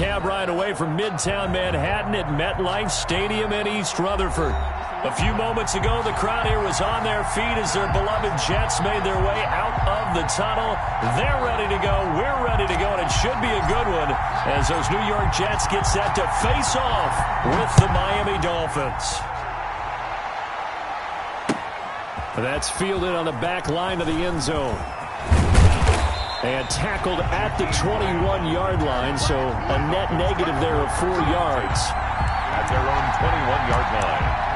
cab ride away from Midtown Manhattan at MetLife Stadium in East Rutherford. A few moments ago, the crowd here was on their feet as their beloved Jets made their way out of the tunnel. They're ready to go. We're ready to go, and it should be a good one as those New York Jets get set to face off with the Miami Dolphins. That's fielded on the back line of the end zone. And tackled at the 21-yard line, so a net negative there of 4 yards. At their own 21-yard line.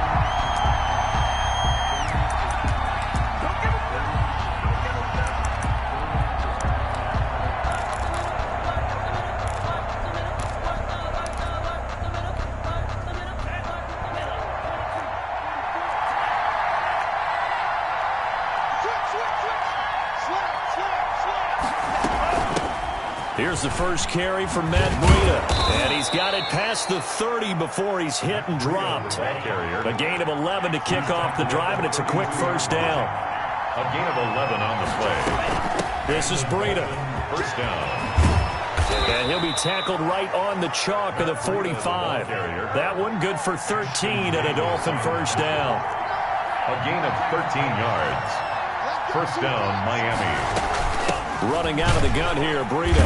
Here's the first carry for Matt Breida, and he's got it past the 30 before he's hit and dropped. A gain of 11 to kick off the drive, and it's a quick first down. A gain of 11 on the play. This is Breida. First down. And he'll be tackled right on the chalk of the 45. That one good for 13 and a Dolphin first down. A gain of 13 yards. First down, Miami. Running out of the gun here, Breida.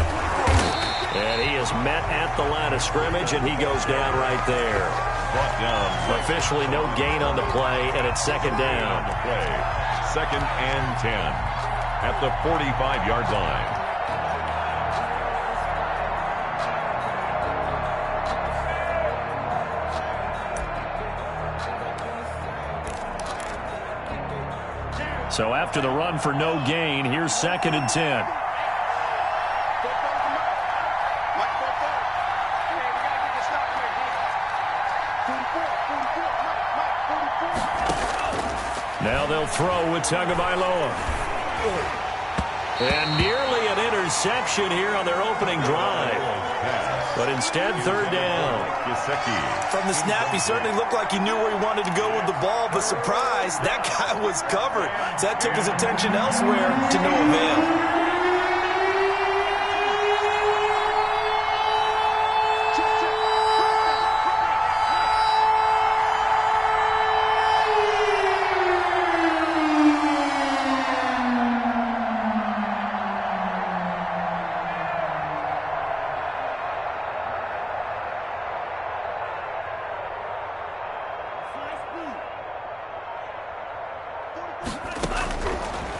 And he is met at the line of scrimmage, and he goes down right there. Brought down. Officially no gain on the play, and it's second down. Second and 10 at the 45-yard line. So after the run for no gain, here's second and 10. Now they'll throw with Tagovailoa. And nearly an interception here on their opening drive. But instead, third down. From the snap, he certainly looked like he knew where he wanted to go with the ball, but surprise, that guy was covered. So that took his attention elsewhere to no avail.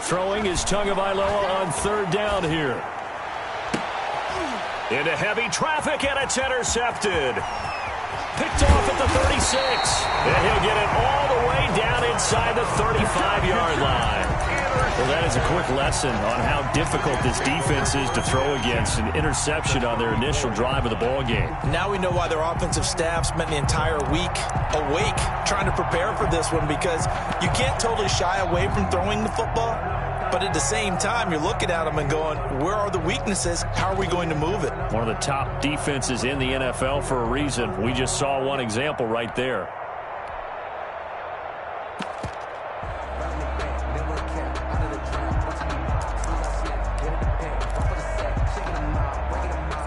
Throwing is Tagovailoa on third down here. Into heavy traffic, and it's intercepted. Picked off at the 36. And he'll get it all the way down inside the 35-yard line. Well, that is a quick lesson on how difficult this defense is to throw against. An interception on their initial drive of the ball game. Now we know why their offensive staff spent the entire week awake trying to prepare for this one, because you can't totally shy away from throwing the football. But at the same time, you're looking at them and going, where are the weaknesses? How are we going to move it? One of the top defenses in the NFL for a reason. We just saw one example right there.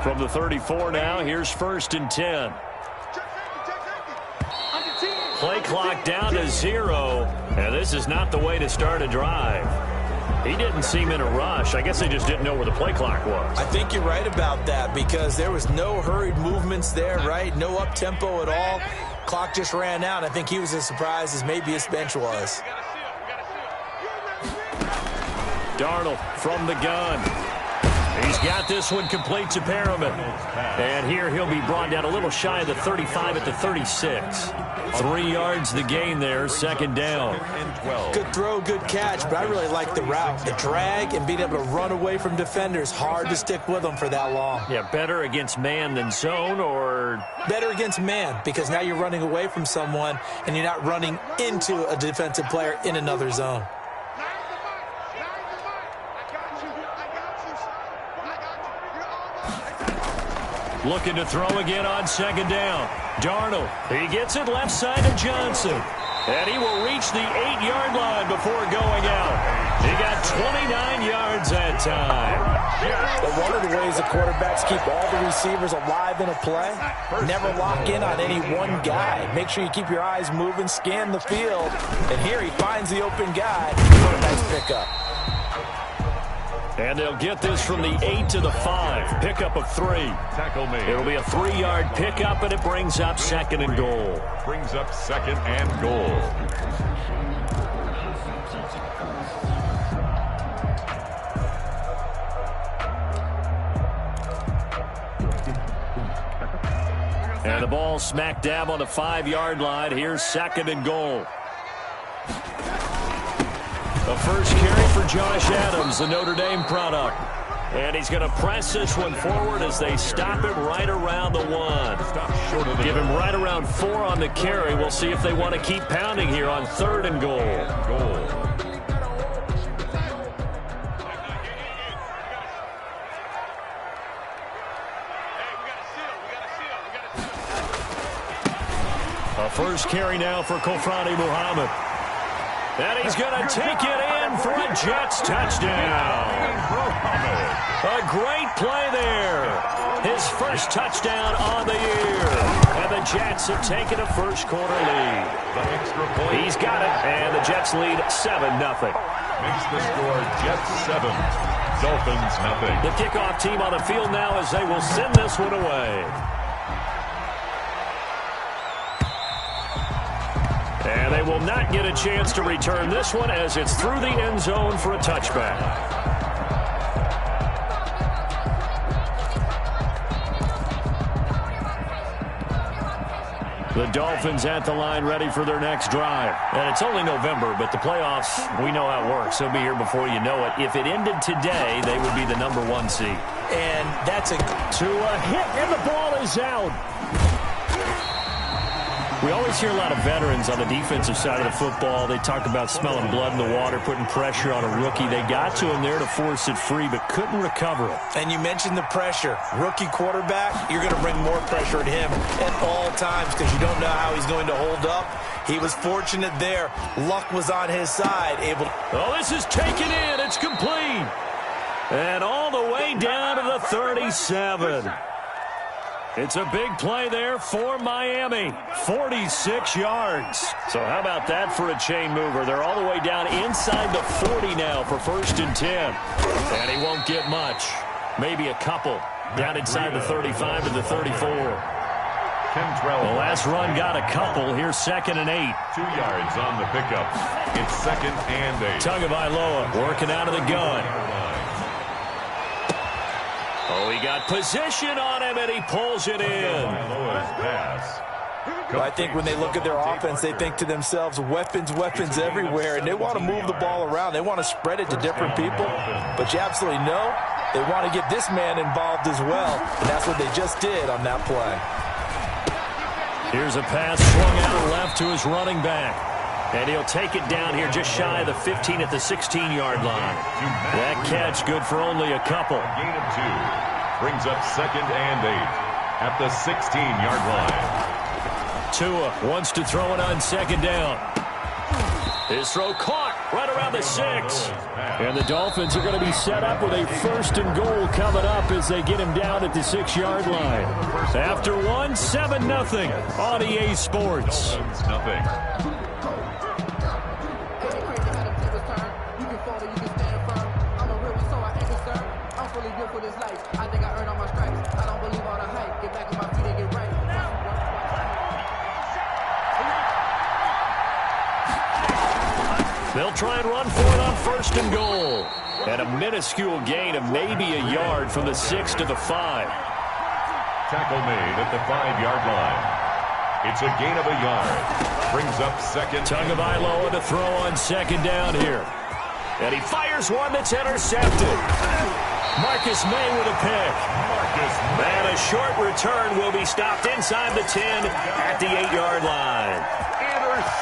From the 34 now, here's first and 10. Play clock down to 0, and this is not the way to start a drive. He didn't seem in a rush. I guess they just didn't know where the play clock was. I think you're right about that, because there was no hurried movements there, right? No up-tempo at all. Clock just ran out. I think he was as surprised as maybe his bench was. Darnold from the gun. He's got this one complete to Perriman. And here he'll be brought down a little shy of the 35 at the 36. 3 yards the gain there, second down. Good throw, good catch, but I really like the route. The drag and being able to run away from defenders. Hard to stick with them for that long. Yeah, better against man than zone, or? Better against man, because now you're running away from someone and you're not running into a defensive player in another zone. Looking to throw again on second down. Darnold, he gets it left side to Johnson. And he will reach the 8-yard line before going out. He got 29 yards that time. But one of the ways the quarterbacks keep all the receivers alive in a play, never lock in on any one guy. Make sure you keep your eyes moving, scan the field. And here he finds the open guy for a nice pickup. And they'll get this from the 8 to the 5. Pickup of 3. Tackle me. It'll be a 3-yard pickup, and it brings up 2nd and goal. Brings up 2nd and goal. And the ball smack dab on the 5-yard line. Here's 2nd and goal. The first carry for Josh Adams, the Notre Dame product. And he's going to press this one forward as they stop him right around the 1. Give him right around 4 on the carry. We'll see if they want to keep pounding here on 3rd and goal. A first carry now for Kofrani Muhammad. And he's going to take it in for a Jets touchdown. A great play there. His first touchdown on the year. And the Jets have taken a first-quarter lead. He's got it, and the Jets lead 7-0. Makes the score Jets 7, Dolphins 0. The kickoff team on the field now as they will send this one away. And they will not get a chance to return this one as it's through the end zone for a touchback. The Dolphins at the line ready for their next drive. And it's only November, but the playoffs, we know how it works. They'll be here before you know it. If it ended today, they would be the #1 seed. And that's a hit, and the ball is out. We always hear a lot of veterans on the defensive side of the football. They talk about smelling blood in the water, putting pressure on a rookie. They got to him there to force it free, but couldn't recover it. And you mentioned the pressure. Rookie quarterback, you're going to bring more pressure at him at all times because you don't know how he's going to hold up. He was fortunate there. Luck was on his side. Oh, this is taken in. It's complete. And all the way down to the 37. It's a big play there for Miami. 46 yards. So how about that for a chain mover? They're all the way down inside the 40 now for 1st and 10. And he won't get much. Maybe a couple. Down inside the 35 to the 34. The last run got a couple. Here's 2nd and 8. 2 yards on the pickup. It's 2nd and 8. Tagovailoa working out of the gun. Oh, he got position on him, and he pulls it in. I think when they look at their offense, they think to themselves, weapons everywhere, and they want to move the ball around. They want to spread it to different people, but you absolutely know they want to get this man involved as well, and that's what they just did on that play. Here's a pass swung out left to his running back. And he'll take it down here just shy of the 15 at the 16-yard line. That catch good for only a couple. Gain of 2. Brings up 2nd and 8 at the 16-yard line. Tua wants to throw it on 2nd down. His throw caught right around the 6. And the Dolphins are going to be set up with a 1st and goal coming up as they get him down at the 6-yard line. After 1, 7-0 on EA Sports. Nothing. They'll try and run for it on 1st and goal. And a minuscule gain of maybe a yard from the 6 to the 5. Tackle made at the 5-yard line. It's a gain of a yard. Brings up 2nd. Tagovailoa to throw on 2nd down here. And he fires one that's intercepted. Marcus May with a pick. And a short return will be stopped inside the 10 at the 8-yard line.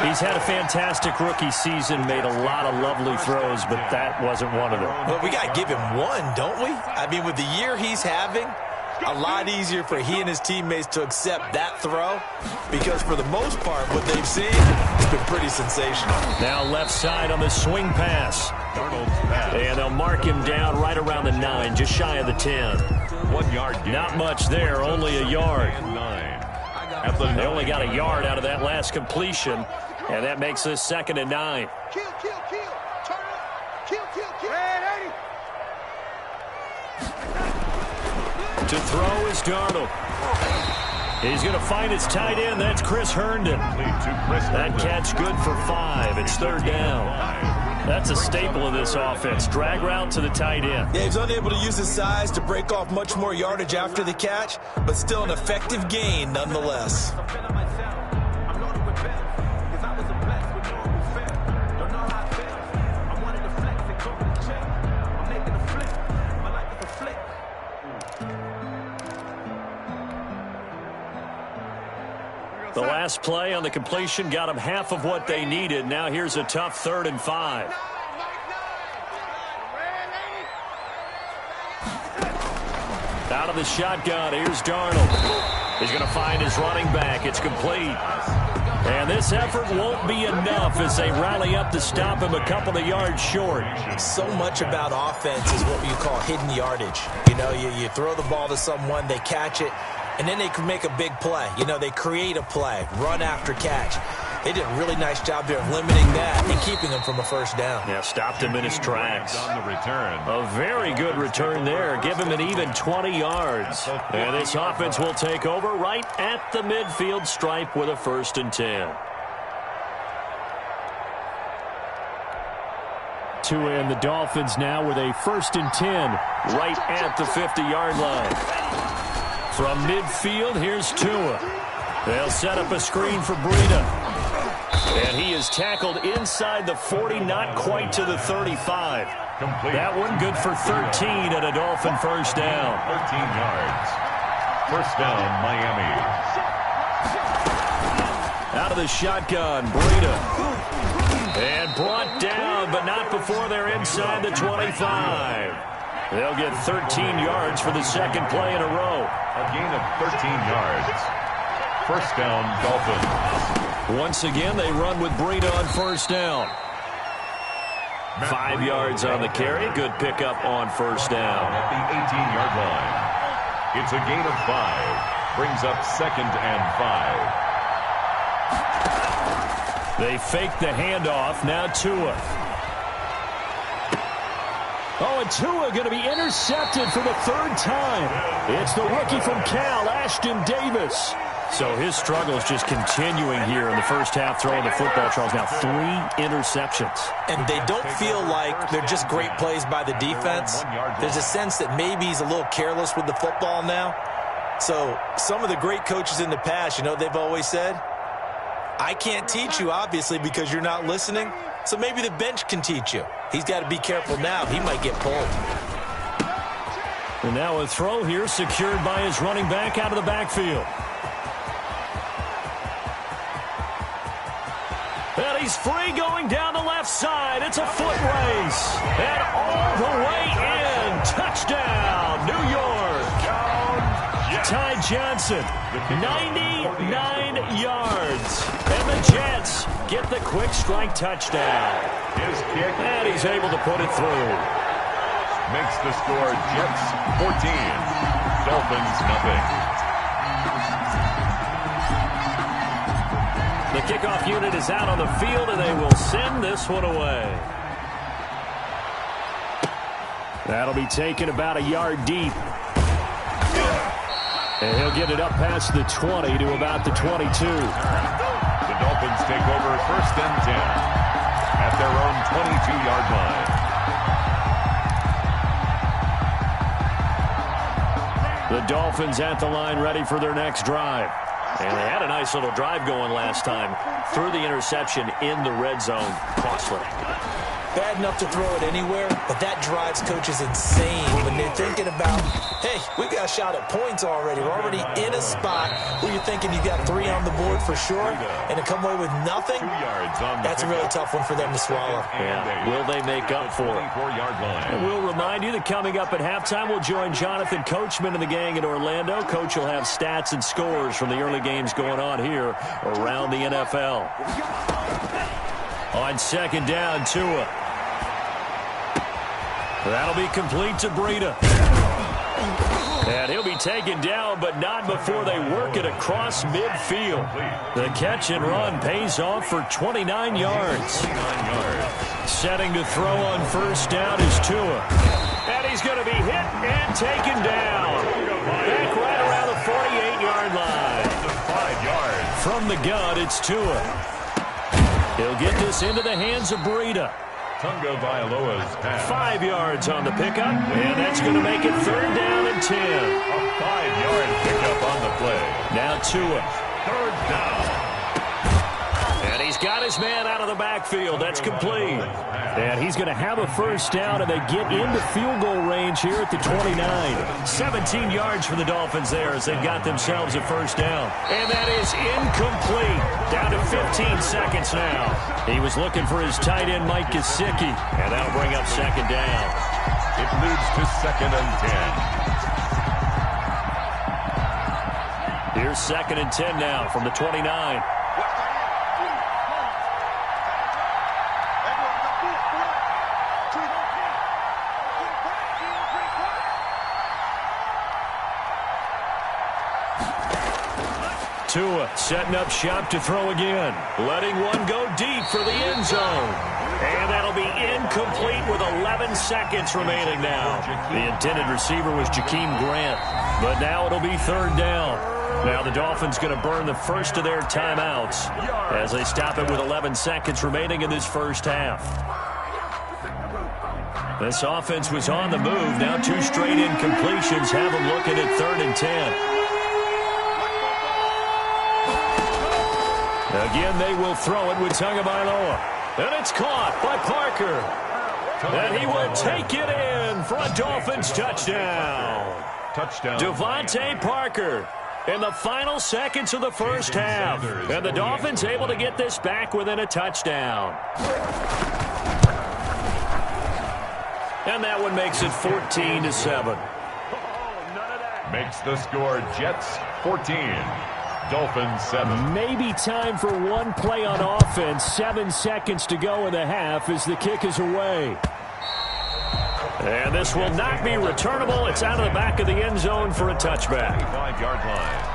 He's had a fantastic rookie season, made a lot of lovely throws, but that wasn't one of them. Well, we got to give him one, don't we? I mean, with the year he's having, a lot easier for he and his teammates to accept that throw because for the most part, what they've seen has been pretty sensational. Now left side on the swing pass. And they'll mark him down right around the 9, just shy of the 10. 1 yard gain. Not much there, only a yard. They 9. only got a yard out of that last completion, and that makes this 2nd and 9. Kill. Turn up. Kill. To throw is Darnold. He's going to find his tight end. That's Chris Herndon. That catch good for 5. It's 3rd down. That's a staple of this offense. Drag route to the tight end. Yeah, he's unable to use his size to break off much more yardage after the catch, but still an effective gain nonetheless. The last play on the completion got them half of what they needed. Now here's a tough 3rd and 5. Out of the shotgun, here's Darnold. He's going to find his running back. It's complete. And this effort won't be enough as they rally up to stop him a couple of yards short. So much about offense is what you call hidden yardage. You know, you throw the ball to someone, they catch it, and then they can make a big play. You know, they create a play, run after catch. They did a really nice job there of limiting that and keeping him from a 1st down. Yeah, stopped him in his tracks. On the return. A very good return there. Give him an even 20 yards. And this offense will take over right at the midfield stripe with a 1st and 10. Tua and the Dolphins now with a 1st and 10 right at the 50-yard line. From midfield, here's Tua. They'll set up a screen for Breida. And he is tackled inside the 40, not quite to the 35. Complete. That one good for 13 and a Dolphin 1st down. 13 yards. 1st down, Miami. Out of the shotgun, Breida. And brought down, but not before they're inside the 25. They'll get 13 yards for the 2nd play in a row. A gain of 13 yards. 1st down, Dolphins. Once again, they run with Breida on 1st down. 5 yards on the carry. Good pickup on 1st down. At the 18-yard line. It's a gain of 5. Brings up 2nd and 5. They fake the handoff. Now Tua. Oh, and Tua going to be intercepted for the 3rd time. It's the rookie from Cal, Ashton Davis. So his struggle is just continuing here in the 1st half, throwing the football, Charles. Now 3 interceptions. And they don't feel like they're just great plays by the defense. There's a sense that maybe he's a little careless with the football now. So some of the great coaches in the past, you know, they've always said, I can't teach you, obviously, because you're not listening. So maybe the bench can teach you. He's got to be careful now. He might get pulled. And now a throw here secured by his running back out of the backfield. And he's free going down the left side. It's a foot race. And all the way in. Touchdown, New York. Ty Johnson, 99 yards. And the Jets get the quick strike touchdown. His kick. And he's able to put it through. Makes the score Jets 14. Dolphins nothing. The kickoff unit is out on the field, and they will send this one away. That'll be taken about a yard deep. And he'll get it up past the 20 to about the 22. The Dolphins take over 1st and 10 at their own 22-yard line. The Dolphins at the line ready for their next drive. And they had a nice little drive going last time. Threw the interception in the red zone. Costly. bad enough to throw it anywhere, but that drives coaches insane when they're thinking about, hey, we've got a shot at points already. We're already in a spot where you're thinking you got 3 on the board for sure, and to come away with nothing, that's a really tough one for them to swallow. Yeah. Will they make up for it? And we'll remind you that coming up at halftime, we'll join Jonathan Coachman and the gang in Orlando. Coach will have stats and scores from the early games going on here around the NFL. On second down, Tua. That'll be complete to Breida. And he'll be taken down, but not before they work it across midfield. The catch and run pays off for 29 yards. Setting to throw on first down is Tua. And he's going to be hit and taken down. Back right around the 48-yard line. 5 yards. From the gun, it's Tua. He'll get this into the hands of Breida. Tunga Vailoa's pass. 5 yards on the pickup, and that's going to make it third down and 10. A 5-yard pickup on the play. Now Tua. Third down. And he's got his man out of the backfield. That's complete. And he's going to have a first down, and they get into field goal range here at the 29. 17 yards for the Dolphins there as they've got themselves a first down. And that is incomplete. Down to 15 seconds now. He was looking for his tight end, Mike Gesicki, and that'll bring up second down. It moves to second and 10. Here's second and 10 now from the 29. Tua setting up shop to throw again. Letting one go deep for the end zone. And that'll be incomplete with 11 seconds remaining now. The intended receiver was Jakeem Grant. But now it'll be third down. Now the Dolphins going to burn the first of their timeouts as they stop it with 11 seconds remaining in this first half. This offense was on the move. Now 2 straight incompletions have them looking at third and 10. Again, they will throw it with Tunga Vailoa. And it's caught by Parker. And he will take it in for a Dolphins touchdown. Devontae Parker in the final seconds of the first half. And the Dolphins able to get this back within a touchdown. And that one makes it 14-7. Makes the score Jets 14. Dolphins 7. Maybe time for one play on offense. 7 seconds to go in the half as the kick is away. And this will not be returnable. It's out of the back of the end zone for a touchback. 5-yard line.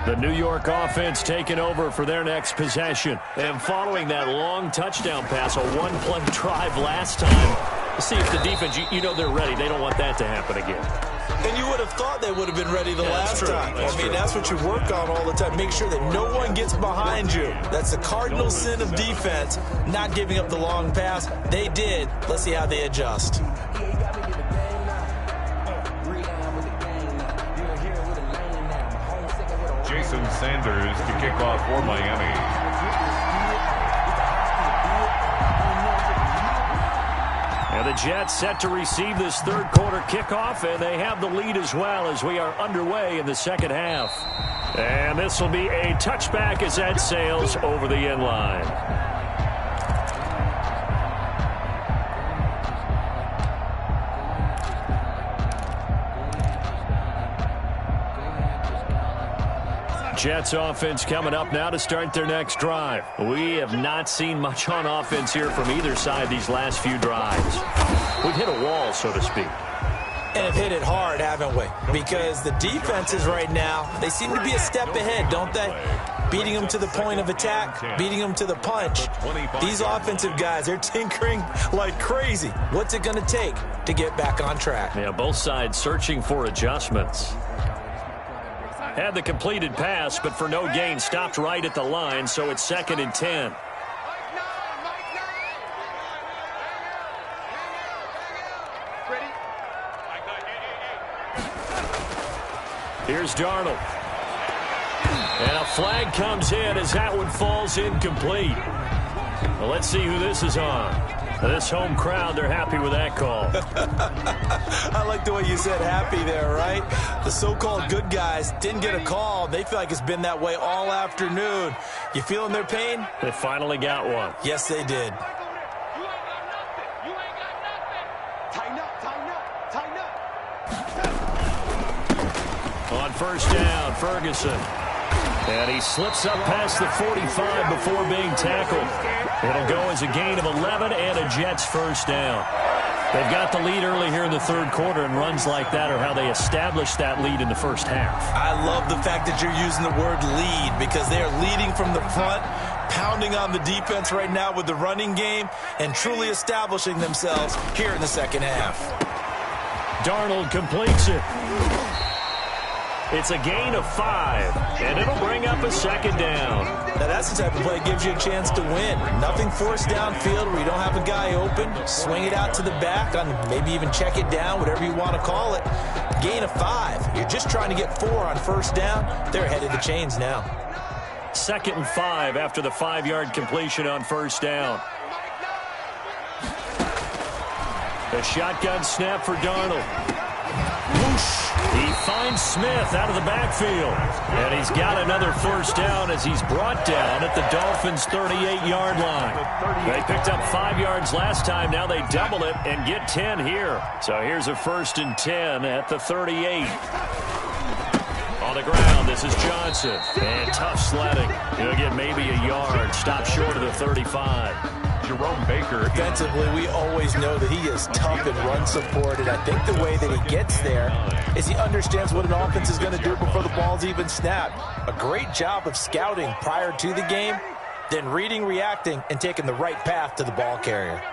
The New York offense taking over for their next possession. And following that long touchdown pass, a one-play drive last time. See if the defense, you know they're ready. They don't want that to happen again. And you would have thought they would have been ready the last time. I mean, that's what you work on all the time. Make sure that no one gets behind you. That's the cardinal sin of defense, not giving up the long pass. They did. Let's see how they adjust. Jason Sanders to kick off for Miami. And the Jets set to receive this third quarter kickoff, and they have the lead as well as we are underway in the second half. And this will be a touchback as that sails over the end line. Jets offense coming up now to start their next drive. We have not seen much on offense here from either side these last few drives. We've hit a wall, so to speak. And have hit it hard, haven't we? Because the defenses right now, they seem to be a step ahead, don't they? Beating them to the point of attack, beating them to the punch. These offensive guys, they're tinkering like crazy. What's it going to take to get back on track? Yeah, both sides searching for adjustments. Had the completed pass, but for no gain, stopped right at the line, so it's second and 10. Here's Darnold. And a flag comes in as that one falls incomplete. Well, let's see who this is on. This home crowd, they're happy with that call. I like the way you said happy there, right? The so-called good guys didn't get a call. They feel like it's been that way all afternoon. You feeling their pain? They finally got one. Yes, they did. On first down, Ferguson. And he slips up past the 45 before being tackled. It'll go as a gain of 11 and a Jets first down. They've got the lead early here in the third quarter, and runs like that are how they established that lead in the first half. I love the fact that you're using the word lead because they are leading from the front, pounding on the defense right now with the running game, and truly establishing themselves here in the second half. Darnold completes it. It's a gain of 5, and it'll bring up a second down. Now that's the type of play that gives you a chance to win. Nothing forced downfield where you don't have a guy open. Swing it out to the back, on maybe even check it down, whatever you want to call it. Gain of 5. You're just trying to get 4 on first down. They're ahead of the chains now. 2nd and 5 after the 5-yard completion on first down. A shotgun snap for Darnold. Whoosh. He finds Smith out of the backfield. And he's got another first down as he's brought down at the Dolphins' 38-yard line. They picked up 5 yards last time. Now they double it and get 10 here. So here's a 1st and 10 at the 38. On the ground, this is Johnson. And tough sledding. He'll get maybe a yard. Stop short of the 35. Jerome Baker. Defensively, we always know that he is tough in run support, and I think the way that he gets there is he understands what an offense is going to do before the ball's even snapped. A great job of scouting prior to the game, then reading, reacting, and taking the right path to the ball carrier.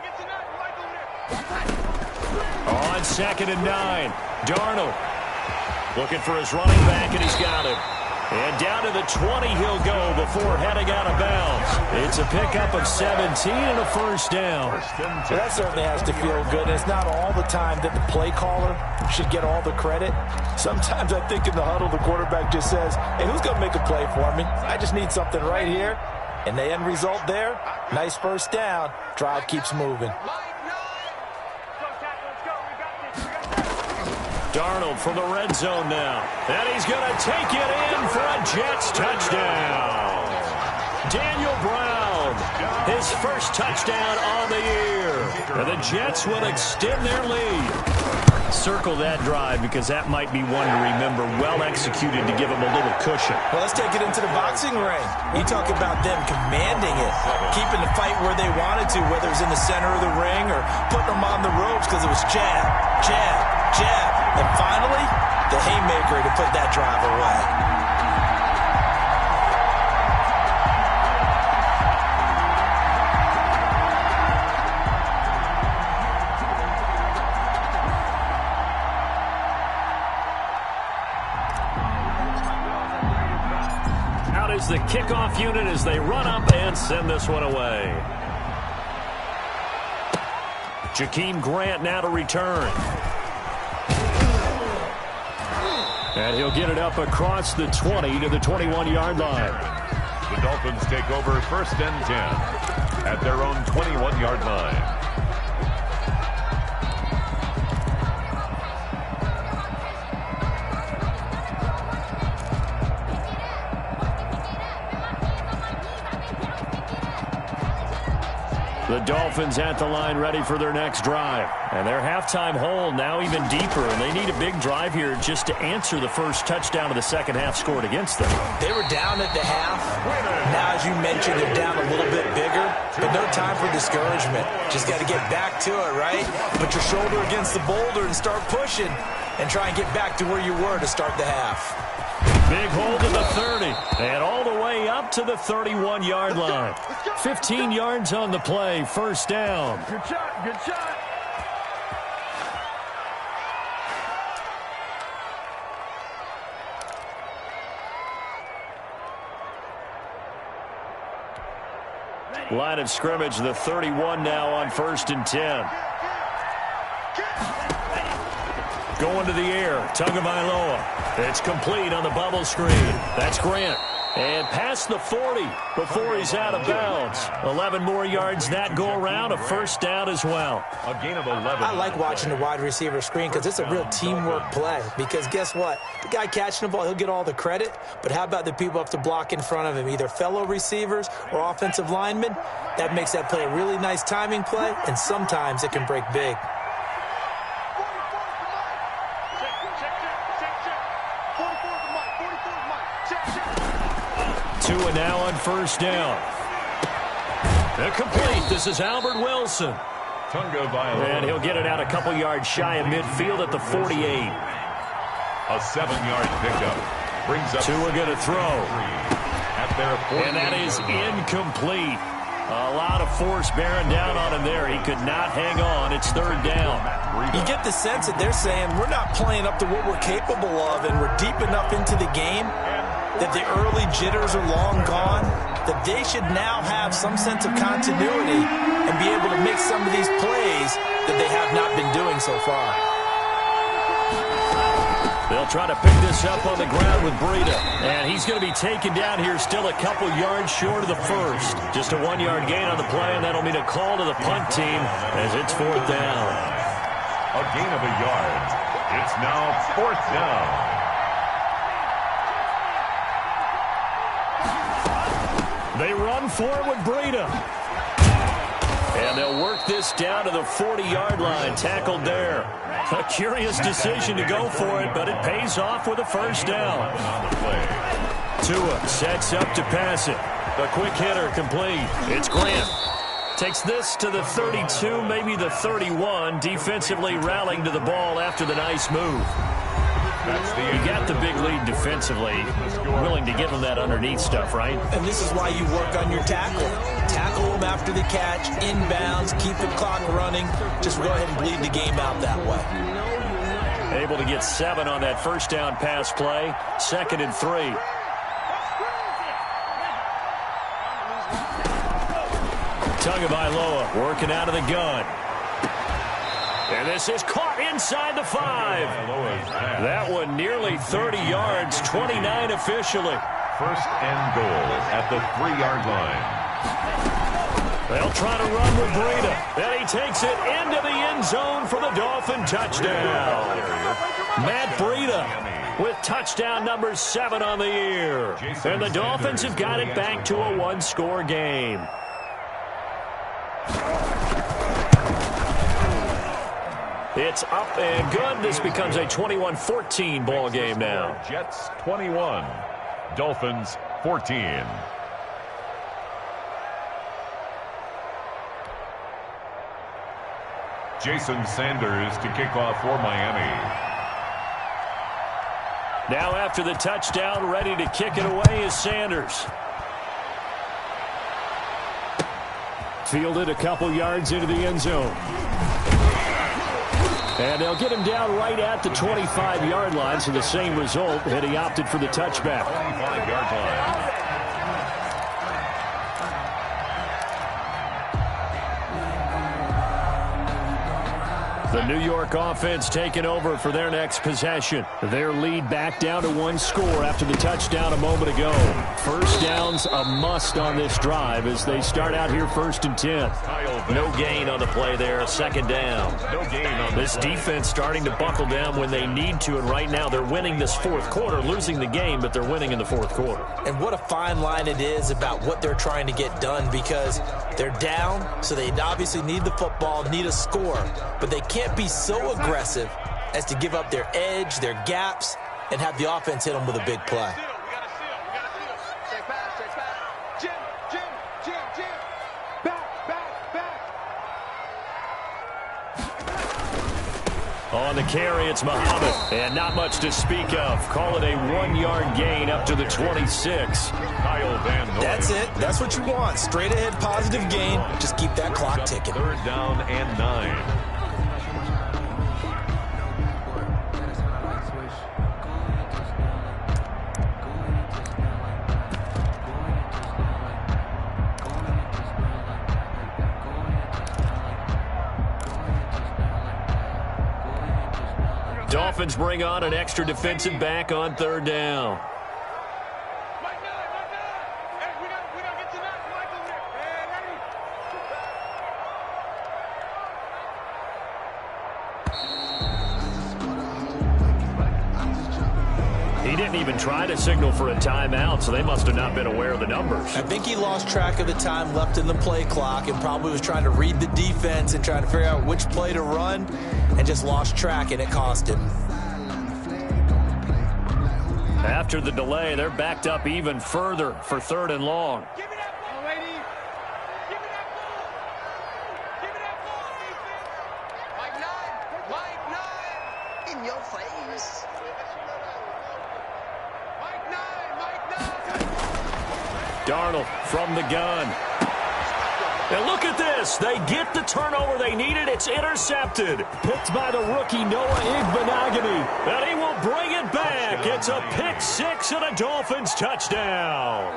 On 2nd and 9, Darnold looking for his running back, and he's got him. And down to the 20 he'll go before heading out of bounds. It's a pickup of 17 and a first down. Well, that certainly has to feel good. And it's not all the time that the play caller should get all the credit. Sometimes I think in the huddle the quarterback just says, hey, who's going to make a play for me? I just need something right here. And the end result there, nice first down. Drive keeps moving. Darnold from the red zone now. And he's going to take it in for a Jets touchdown. Daniel Brown, his first touchdown on the year. And the Jets will extend their lead. Circle that drive because that might be one to remember. Well executed to give them a little cushion. Well, let's take it into the boxing ring. You talk about them commanding it, keeping the fight where they wanted to, whether it was in the center of the ring or putting them on the ropes because it was jab, jab, jab. And finally, the haymaker to put that drive away. Out is the kickoff unit as they run up and send this one away. Jakeem Grant now to return. And he'll get it up across the 20 to the 21-yard line. The Dolphins take over 1st and 10 at their own 21-yard line. The Dolphins at the line ready for their next drive. And their halftime hole now even deeper, and they need a big drive here just to answer the first touchdown of the second half scored against them. They were down at the half. Now, as you mentioned, they're down a little bit bigger, but no time for discouragement. Just got to get back to it, right? Put your shoulder against the boulder and start pushing and try and get back to where you were to start the half. Big hold to the 30, and all the way up to the 31-yard line. 15 yards on the play, first down. Good shot, good shot. Line of scrimmage, the 31 now on 1st and 10. Going to the air. Tagovailoa. It's complete on the bubble screen. That's Grant. And past the 40 before he's out of bounds. 11 more yards that go around. A first down as well. A gain of 11. I like watching the wide receiver screen because it's a real teamwork play. Because guess what? The guy catching the ball, he'll get all the credit. But how about the people up to block in front of him, either fellow receivers or offensive linemen? That makes that play a really nice timing play, and sometimes it can break big. Tua now on first down. They're complete. This is Albert Wilson. And he'll get it out a couple yards shy of midfield at the 48. A 7-yard pickup. Brings up Tua going to throw. At their 48. And that is incomplete. A lot of force bearing down on him there. He could not hang on. It's third down. You get the sense that they're saying we're not playing up to what we're capable of, and we're deep enough into the game that the early jitters are long gone, that they should now have some sense of continuity and be able to make some of these plays that they have not been doing so far. They'll try to pick this up on the ground with Breida. And he's going to be taken down here still a couple yards short of the first. Just a 1-yard gain on the play, and that'll mean a call to the punt team as it's fourth down. A gain of a yard. It's now fourth down. They run for it with Breida. And they'll work this down to the 40-yard line. Tackled there. A curious decision to go for it, but it pays off with a first down. Tua sets up to pass it. A quick hitter complete. It's Grant. Takes this to the 32, maybe the 31. Defensively rallying to the ball after the nice move. You got the big lead defensively. Willing to give them that underneath stuff, right? And this is why you work on your tackle. Tackle them after the catch, inbounds, keep the clock running. Just go ahead and bleed the game out that way. Able to get 7 on that first down pass play. 2nd and 3. Tagovailoa working out of the gun. And this is caught inside the 5. That one nearly 30 yards, 29 officially. First and goal at the 3-yard line. They'll try to run with Breida. And he takes it into the end zone for the Dolphin touchdown. Matt Breida with touchdown number 7 on the year. And the Dolphins have got it back to a 1-score game. It's up and good. This becomes a 21-14 ball game now. Jets 21, Dolphins 14. Jason Sanders to kick off for Miami. Now after the touchdown, ready to kick it away is Sanders. Fielded a couple yards into the end zone. And they'll get him down right at the 25-yard line, so the same result, and he opted for the touchback. 25-yard line. The New York offense taking over for their next possession. Their lead back down to 1 score after the touchdown a moment ago. First down's a must on this drive as they start out here 1st and 10. No gain on the play there, 2nd down. No gain on this defense starting to buckle down when they need to, and right now they're winning this 4th quarter, losing the game, but they're winning in the 4th quarter. And what a fine line it is about what they're trying to get done, because they're down, so they obviously need the football, need a score, but they can't be so aggressive as to give up their edge, their gaps, and have the offense hit them with a big play. On the carry, it's Muhammad, and not much to speak of. Call it a 1-yard gain up to the 26. Kyle Van Noy. That's it. That's what you want. Straight ahead, positive gain. Just keep that clock ticking. 3rd down and 9. Dolphins bring on an extra defensive back on third down. He didn't even try to signal for a timeout, so they must have not been aware of the numbers. I think he lost track of the time left in the play clock and probably was trying to read the defense and trying to figure out which play to run and just lost track, and it cost him. After the delay, they're backed up even further for third and long. In your face. Darnold from the gun. And look at this. They get the turnover they needed. It's intercepted. Picked by the rookie Noah Igbenogany. And he will bring it back. It's a pick six and a Dolphins touchdown.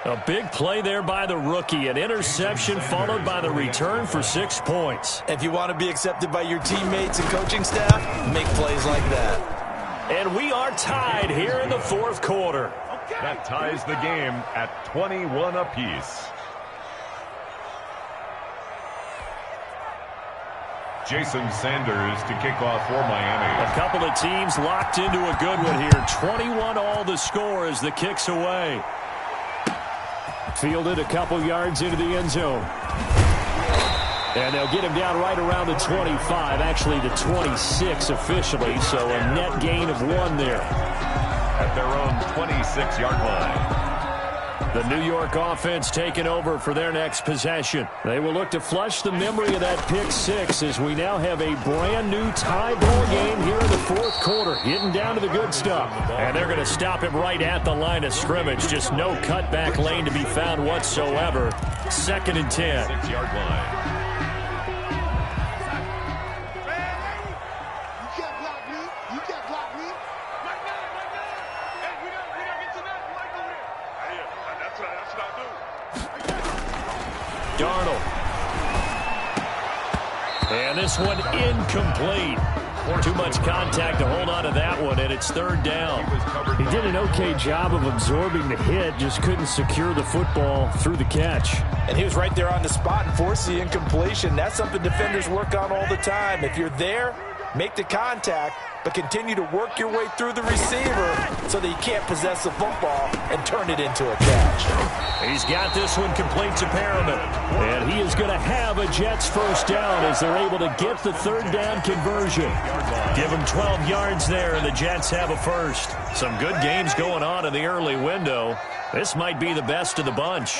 A big play there by the rookie. An interception followed by the return for 6 points. If you want to be accepted by your teammates and coaching staff, make plays like that. And we are tied here in the fourth quarter. That ties the game at 21 apiece. Jason Sanders to kick off for Miami. A couple of teams locked into a good one here. 21 all the score as the kick's away. Fielded a couple yards into the end zone. And they'll get him down right around the 25, actually the 26 officially, so a net gain of 1 there. At their own 26-yard line. The New York offense taking over for their next possession. They will look to flush the memory of that pick six as we now have a brand new tie ball game here in the fourth quarter, getting down to the good stuff. And they're going to stop him right at the line of scrimmage. Just no cutback lane to be found whatsoever. 2nd and 10. 6-yard line. Darnold. And this one incomplete. Too much contact to hold on to that one, and it's third down. He did an okay job of absorbing the hit, just couldn't secure the football through the catch. And he was right there on the spot and forced the incompletion. That's something defenders work on all the time. If you're there, make the contact, but continue to work your way through the receiver so that you can't possess the football and turn it into a catch. He's got this one complete to Perriman. And he is going to have a Jets first down as they're able to get the third down conversion. Give him 12 yards there, and the Jets have a first. Some good games going on in the early window. This might be the best of the bunch.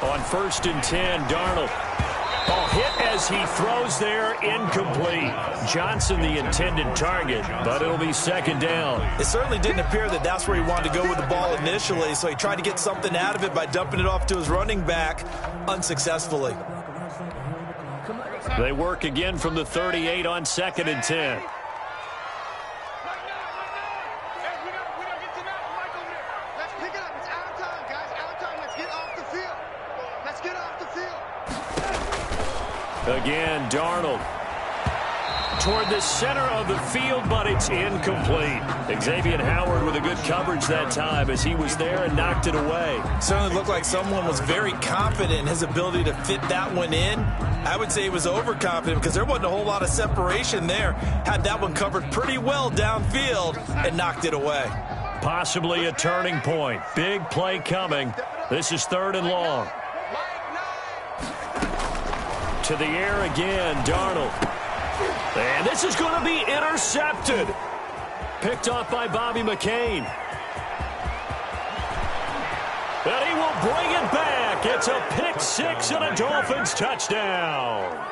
On 1st and 10, Darnold. Oh, hit as he throws there, incomplete. Johnson the intended target, but it'll be 2nd down. It certainly didn't appear that that's where he wanted to go with the ball initially, so he tried to get something out of it by dumping it off to his running back unsuccessfully. They work again from the 38 on 2nd and 10. Again, Darnold toward the center of the field, but it's incomplete. Xavier Howard with a good coverage that time as he was there and knocked it away. Certainly looked like someone was very confident in his ability to fit that one in. I would say he was overconfident because there wasn't a whole lot of separation there. Had that one covered pretty well downfield and knocked it away. Possibly a turning point. Big play coming. This is 3rd and long. To the air again, Darnold. And this is going to be intercepted. Picked off by Bobby McCain. And he will bring it back. It's a pick six and a Dolphins touchdown.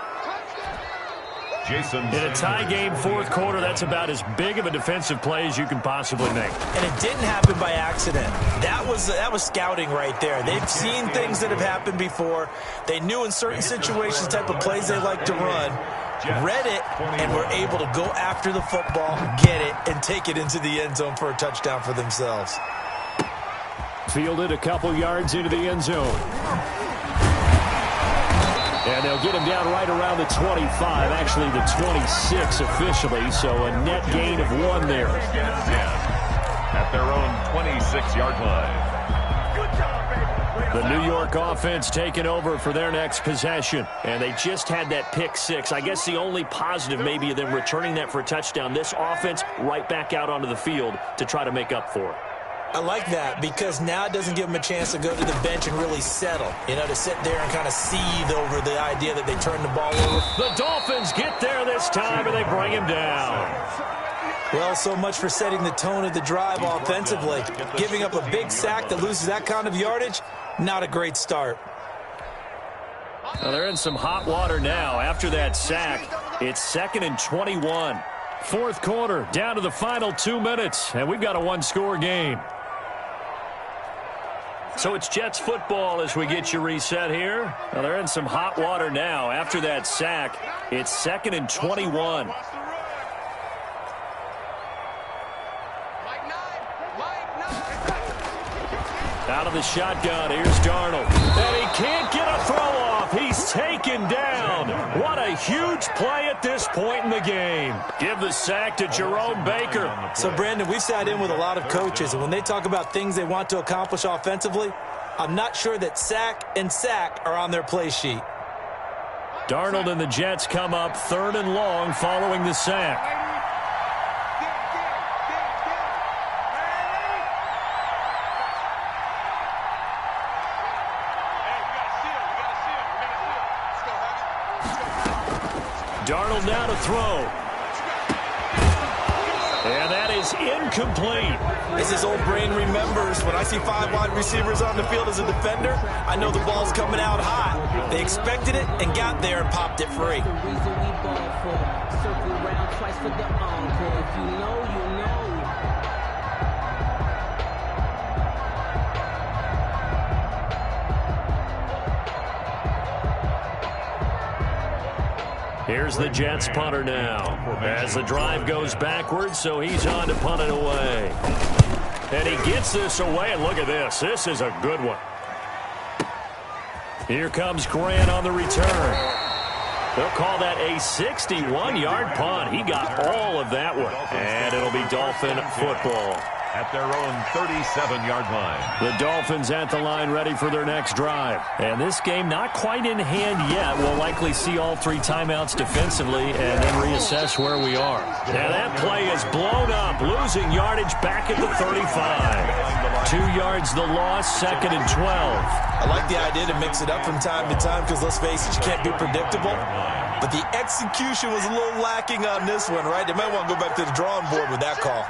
Jason In a tie game, fourth quarter, that's about as big of a defensive play as you can possibly make. And it didn't happen by accident. That was scouting right there. They've seen things that have happened before. They knew in certain situations the type of plays they like to run, read it, and were able to go after the football, get it, and take it into the end zone for a touchdown for themselves. Fielded a couple yards into the end zone. And they'll get him down right around the 25, actually the 26 officially, so a net gain of 1 there. At their own 26-yard line. The New York offense taking over for their next possession. And they just had that pick 6. I guess the only positive maybe of them returning that for a touchdown. This offense right back out onto the field to try to make up for it. I like that because now it doesn't give them a chance to go to the bench and really settle. You know, to sit there and kind of seethe over the idea that they turned the ball over. The Dolphins get there this time and they bring him down. Well, so much for setting the tone of the drive offensively. Giving up a big sack that loses that kind of yardage, not a great start. Well, they're in some hot water now. After that sack, it's 2nd and 21. Fourth quarter, down to the final 2 minutes, and we've got a one-score game. So it's Jets football as we get you reset here. Well, they're in some hot water now. After that sack, it's 2nd and 21. Out of the shotgun, here's Darnold. And he can't get a throw off. He's taken down. What a huge play at this point in the game. Give the sack to Jerome Baker. So, Brandon, we've sat in with a lot of coaches, and when they talk about things they want to accomplish offensively, I'm not sure that sack and sack are on their play sheet. Darnold and the Jets come up 3rd and long following the sack. Darnold now to throw. And that is incomplete. As his old brain remembers, when I see 5 wide receivers on the field as a defender, I know the ball's coming out hot. They expected it and got there and popped it free. Here's the Jets punter now. As the drive goes backwards, so he's on to punt it away. And he gets this away, and look at this. This is a good one. Here comes Grant on the return. They'll call that a 61-yard punt. He got all of that one. And it'll be Dolphin football. At their own 37-yard line. The Dolphins at the line ready for their next drive. And this game not quite in hand yet. We'll likely see all 3 timeouts defensively and then reassess where we are. Now that play is blown up, losing yardage back at the 35. 2 yards the loss, 2nd and 12. I like the idea to mix it up from time to time because, let's face it, you can't be predictable. But the execution was a little lacking on this one, right? They might want to go back to the drawing board with that call.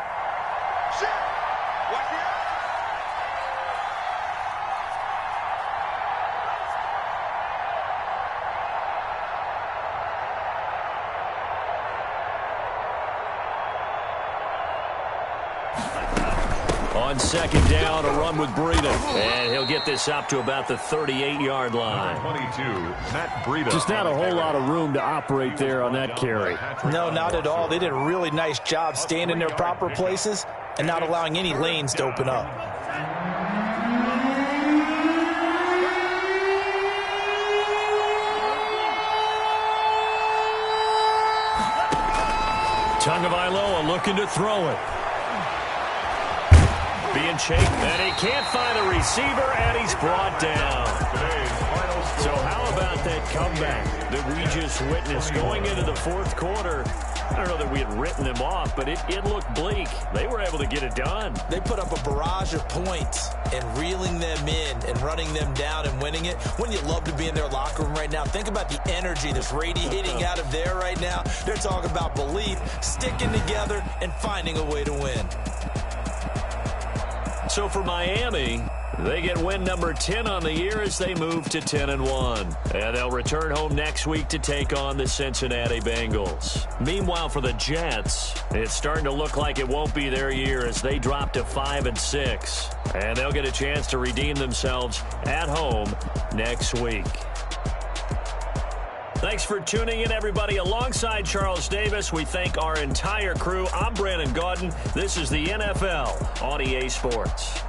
On 2nd down, a run with Breida. And he'll get this up to about the 38-yard line. 22, Matt Breida. Just not a whole lot of room to operate there on that carry. No, not at all. They did a really nice job staying in their proper places and not allowing any lanes to open up. Tagovailoa looking to throw it. Being chased, and he can't find a receiver, and he's brought down. So how about that comeback that we just witnessed going into the fourth quarter? I don't know that we had written them off, but it looked bleak. They were able to get it done. They put up a barrage of points and reeling them in and running them down and winning it. Wouldn't you love to be in their locker room right now? Think about the energy that's radiating out of there right now. They're talking about belief, sticking together, and finding a way to win. So for Miami, they get win number 10 on the year as they move to 10-1. And they'll return home next week to take on the Cincinnati Bengals. Meanwhile, for the Jets, it's starting to look like it won't be their year as they drop to 5-6. And they'll get a chance to redeem themselves at home next week. Thanks for tuning in, everybody. Alongside Charles Davis, we thank our entire crew. I'm Brandon Gaudin. This is the NFL on EA Sports.